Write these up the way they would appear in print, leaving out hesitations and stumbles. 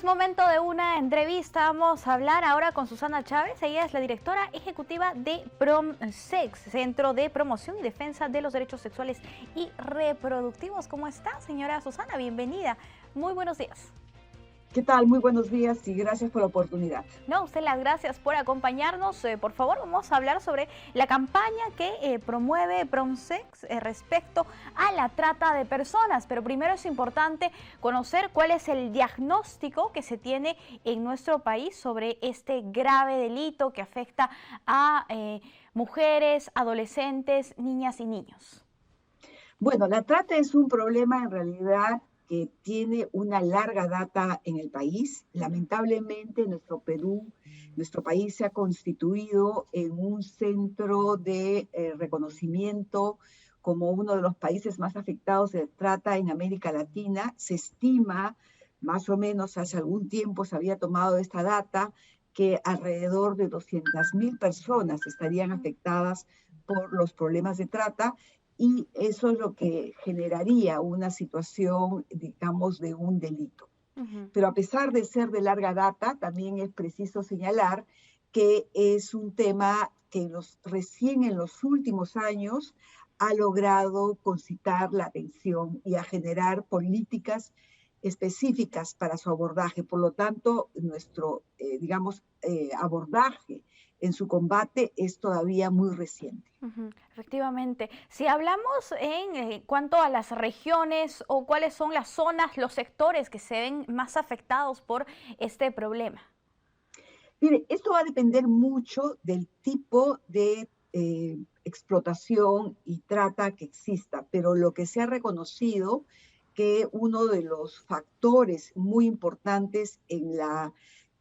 momento de una entrevista. Vamos a hablar ahora con Susana Chávez. Ella es la directora ejecutiva de PROMSEX, Centro de Promoción y Defensa de los Derechos Sexuales y Reproductivos. ¿Cómo está, señora Susana? Bienvenida. Muy buenos días. ¿Qué tal? Muy buenos días y gracias por la oportunidad. No, usted las gracias por acompañarnos. Por favor, vamos a hablar sobre la campaña que promueve PROMSEX respecto a la trata de personas. Pero primero es importante conocer cuál es el diagnóstico que se tiene en nuestro país sobre este grave delito que afecta a mujeres, adolescentes, niñas y niños. Bueno, la trata es un problema en realidad que tiene una larga data en el país. Lamentablemente, nuestro país se ha constituido en un centro de reconocimiento como uno de los países más afectados de trata en América Latina. Se estima, más o menos hace algún tiempo se había tomado esta data, que alrededor de 200.000 personas estarían afectadas por los problemas de trata. Y eso es lo que generaría una situación, digamos, de un delito. Pero a pesar de ser de larga data, también es preciso señalar que es un tema que recién en los últimos años ha logrado concitar la atención y a generar políticas específicas para su abordaje. Por lo tanto, nuestro, abordaje en su combate es todavía muy reciente. Efectivamente. Si hablamos en cuanto a las regiones o cuáles son las zonas, los sectores que se ven más afectados por este problema. Mire, esto va a depender mucho del tipo de explotación y trata que exista, pero lo que se ha reconocido que uno de los factores muy importantes en la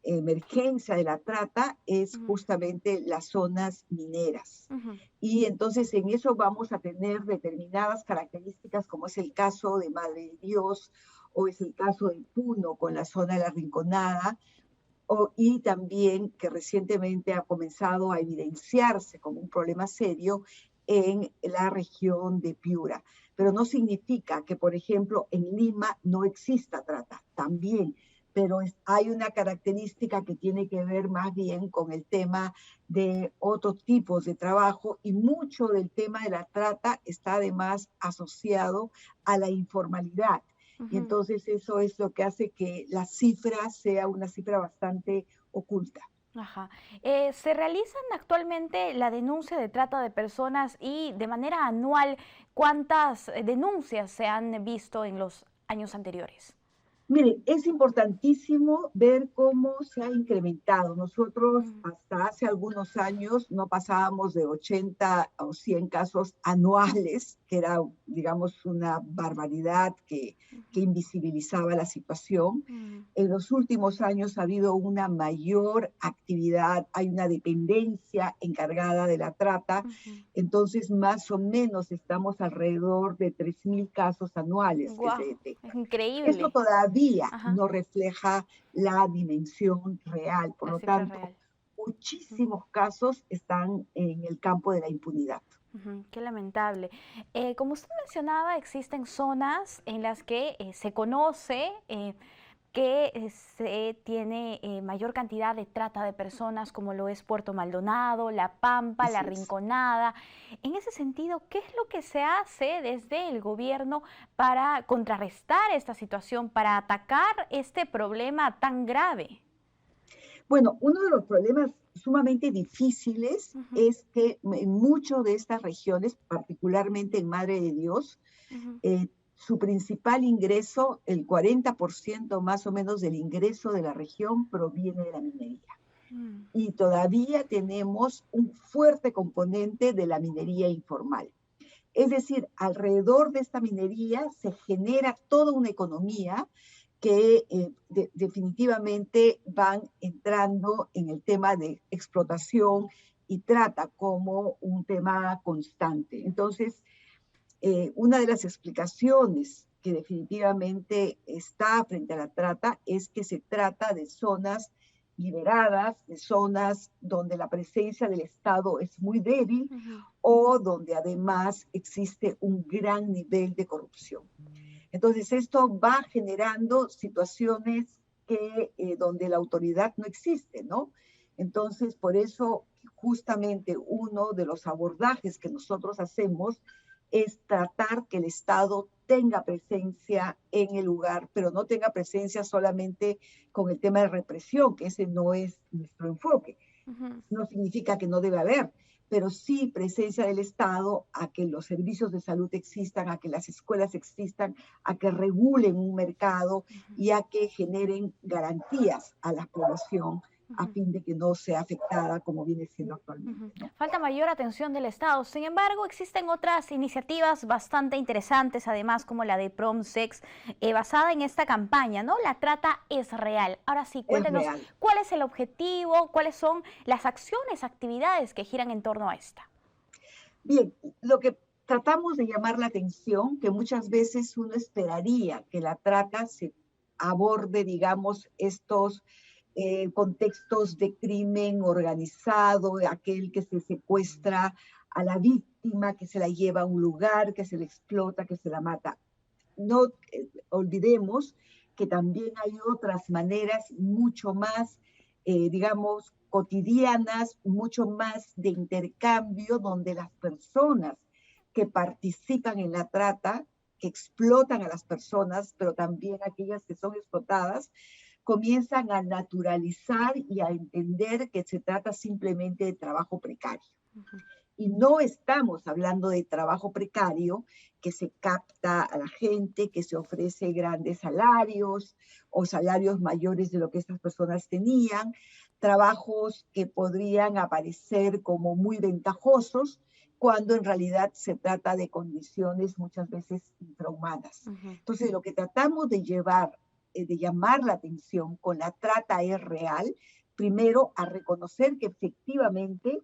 emergencia de la trata es justamente las zonas mineras. Y entonces en eso vamos a tener determinadas características, como es el caso de Madre de Dios o es el caso de Puno con la zona de la Rinconada, y también que recientemente ha comenzado a evidenciarse como un problema serio en la región de Piura. Pero no significa que, por ejemplo, en Lima no exista trata, también, pero hay una característica que tiene que ver más bien con el tema de otros tipos de trabajo, y mucho del tema de la trata está además asociado a la informalidad. Y entonces eso es lo que hace que la cifra sea una cifra bastante oculta. Ajá. ¿Se realizan actualmente la denuncia de trata de personas y de manera anual cuántas denuncias se han visto en los años anteriores? Mire, es importantísimo ver cómo se ha incrementado. Nosotros hasta hace algunos años no pasábamos de 80 o 100 casos anuales, que era, digamos, una barbaridad que invisibilizaba la situación. En los últimos años ha habido una mayor actividad, hay una dependencia encargada de la trata, entonces más o menos estamos alrededor de 3.000 casos anuales que se ¡Guau! Es detectan. Esto increíble. todavía Ajá. no refleja la dimensión real, por La lo cifra tanto, real. muchísimos casos están en el campo de la impunidad. Qué lamentable. Como usted mencionaba, existen zonas en las que se conoce que se tiene mayor cantidad de trata de personas, como lo es Puerto Maldonado, La Pampa, La Así es. Rinconada. En ese sentido, ¿qué es lo que se hace desde el gobierno para contrarrestar esta situación, para atacar este problema tan grave? Bueno, uno de los problemas sumamente difíciles es que en muchas de estas regiones, particularmente en Madre de Dios, su principal ingreso, el 40% más o menos del ingreso de la región, proviene de la minería. Y todavía tenemos un fuerte componente de la minería informal. Es decir, alrededor de esta minería se genera toda una economía que definitivamente van entrando en el tema de explotación y trata como un tema constante. Entonces, una de las explicaciones que definitivamente está frente a la trata es que se trata de zonas liberadas, de zonas donde la presencia del Estado es muy débil o donde además existe un gran nivel de corrupción. Entonces, esto va generando situaciones que donde la autoridad no existe, ¿no? Entonces, por eso, justamente uno de los abordajes que nosotros hacemos es tratar que el Estado tenga presencia en el lugar, pero no tenga presencia solamente con el tema de represión, que ese no es nuestro enfoque. No significa que no debe haber, pero sí presencia del Estado a que los servicios de salud existan, a que las escuelas existan, a que regulen un mercado y a que generen garantías a la población a fin de que no sea afectada como viene siendo actualmente, ¿no? Falta mayor atención del Estado. Sin embargo, existen otras iniciativas bastante interesantes, además como la de PROMSEX, basada en esta campaña, ¿no? La trata es real. Ahora sí, Es cuéntenos real. cuál es el objetivo, cuáles son las acciones, actividades que giran en torno a esta. Bien, lo que tratamos de llamar la atención, que muchas veces uno esperaría que la trata se aborde, digamos, estos contextos de crimen organizado, de aquel que se secuestra a la víctima, que se la lleva a un lugar, que se la explota, que se la mata. No olvidemos que también hay otras maneras mucho más, digamos, cotidianas, mucho más de intercambio, donde las personas que participan en la trata, que explotan a las personas, pero también aquellas que son explotadas, comienzan a naturalizar y a entender que se trata simplemente de trabajo precario. Y no estamos hablando de trabajo precario que se capta a la gente, que se ofrece grandes salarios o salarios mayores de lo que estas personas tenían, trabajos que podrían aparecer como muy ventajosos, cuando en realidad se trata de condiciones muchas veces infrahumanas. Entonces, lo que tratamos de llevar, de llamar la atención con la trata es real, primero a reconocer que efectivamente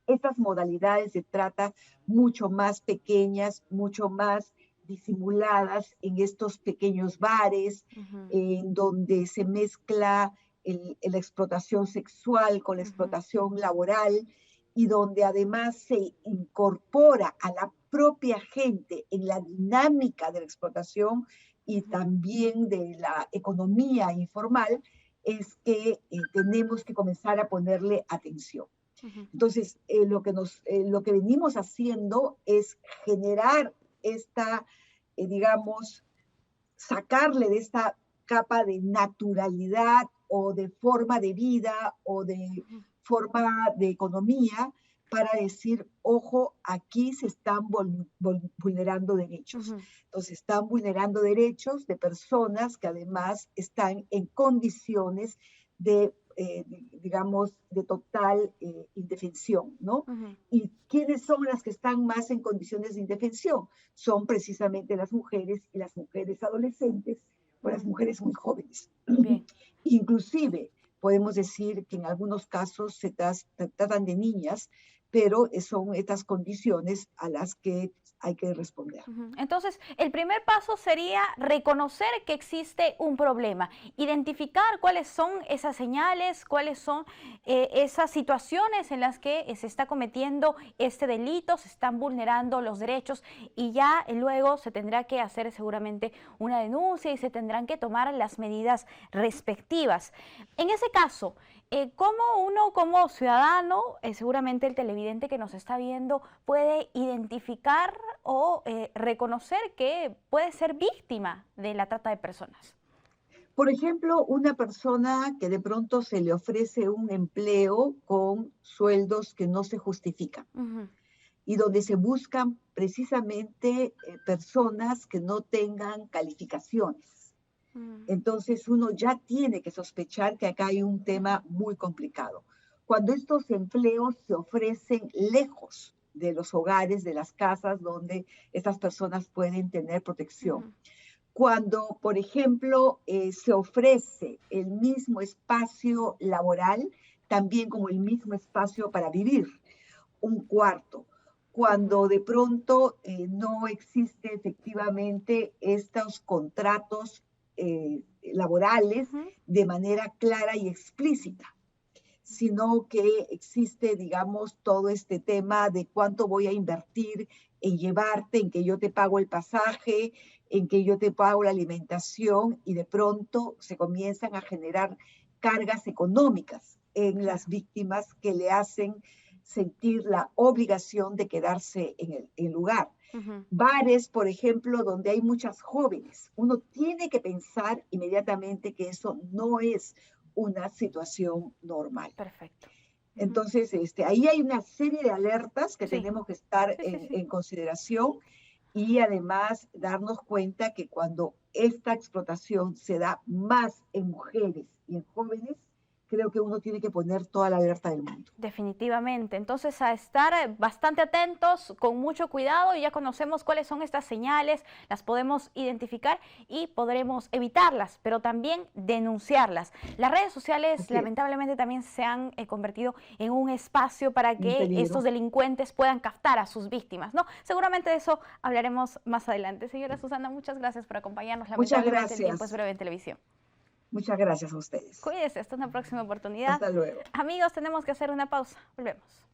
estas modalidades de trata mucho más pequeñas, mucho más disimuladas en estos pequeños bares, en donde se mezcla la explotación sexual con la explotación laboral y donde además se incorpora a la propia gente en la dinámica de la explotación y también de la economía informal, es que tenemos que comenzar a ponerle atención. Entonces, lo que venimos haciendo es generar esta, digamos, sacarle de esta capa de naturalidad o de forma de vida o de forma de economía para decir, ojo, aquí se están vulnerando derechos. Entonces, están vulnerando derechos de personas que además están en condiciones de digamos, de total indefensión, ¿no? ¿Y quiénes son las que están más en condiciones de indefensión? Son precisamente las mujeres y las mujeres adolescentes o las mujeres muy jóvenes. Bien. Inclusive, podemos decir que en algunos casos se tratan de niñas, pero son estas condiciones a las que hay que responder. Entonces, el primer paso sería reconocer que existe un problema, identificar cuáles son esas señales, cuáles son esas situaciones en las que se está cometiendo este delito, se están vulnerando los derechos y ya luego se tendrá que hacer seguramente una denuncia y se tendrán que tomar las medidas respectivas. En ese caso, ¿cómo uno como ciudadano, seguramente el televidente que nos está viendo, puede identificar o reconocer que puede ser víctima de la trata de personas? Por ejemplo, una persona que de pronto se le ofrece un empleo con sueldos que no se justifican y donde se buscan precisamente personas que no tengan calificaciones. Entonces uno ya tiene que sospechar que acá hay un tema muy complicado. Cuando estos empleos se ofrecen lejos de los hogares, de las casas donde estas personas pueden tener protección. Cuando, por ejemplo, se ofrece el mismo espacio laboral, también como el mismo espacio para vivir, un cuarto. Cuando de pronto no existe efectivamente estos contratos laborales de manera clara y explícita, sino que existe, digamos, todo este tema de cuánto voy a invertir en llevarte, en que yo te pago el pasaje, en que yo te pago la alimentación, y de pronto se comienzan a generar cargas económicas en Claro. las víctimas que le hacen sentir la obligación de quedarse en el lugar. Ujú. Bares, por ejemplo, donde hay muchas jóvenes. Uno tiene que pensar inmediatamente que eso no es una situación normal. Perfecto. Ujú. Entonces, ahí hay una serie de alertas que Sí, tenemos que estar sí, sí, sí. en consideración, y además darnos cuenta que cuando esta explotación se da más en mujeres y en jóvenes, creo que uno tiene que poner toda la alerta del mundo. Definitivamente. Entonces, a estar bastante atentos, con mucho cuidado, y ya conocemos cuáles son estas señales, las podemos identificar y podremos evitarlas, pero también denunciarlas. Las redes sociales, Así es, lamentablemente, también se han convertido en un espacio para un que estos peligro. delincuentes puedan captar a sus víctimas, ¿no? Seguramente de eso hablaremos más adelante. Señora Susana, muchas gracias por acompañarnos. Muchas Lamentablemente, el tiempo es gracias. breve en televisión. Muchas gracias a ustedes. Cuídese, hasta una próxima oportunidad. Hasta luego. Amigos, tenemos que hacer una pausa. Volvemos.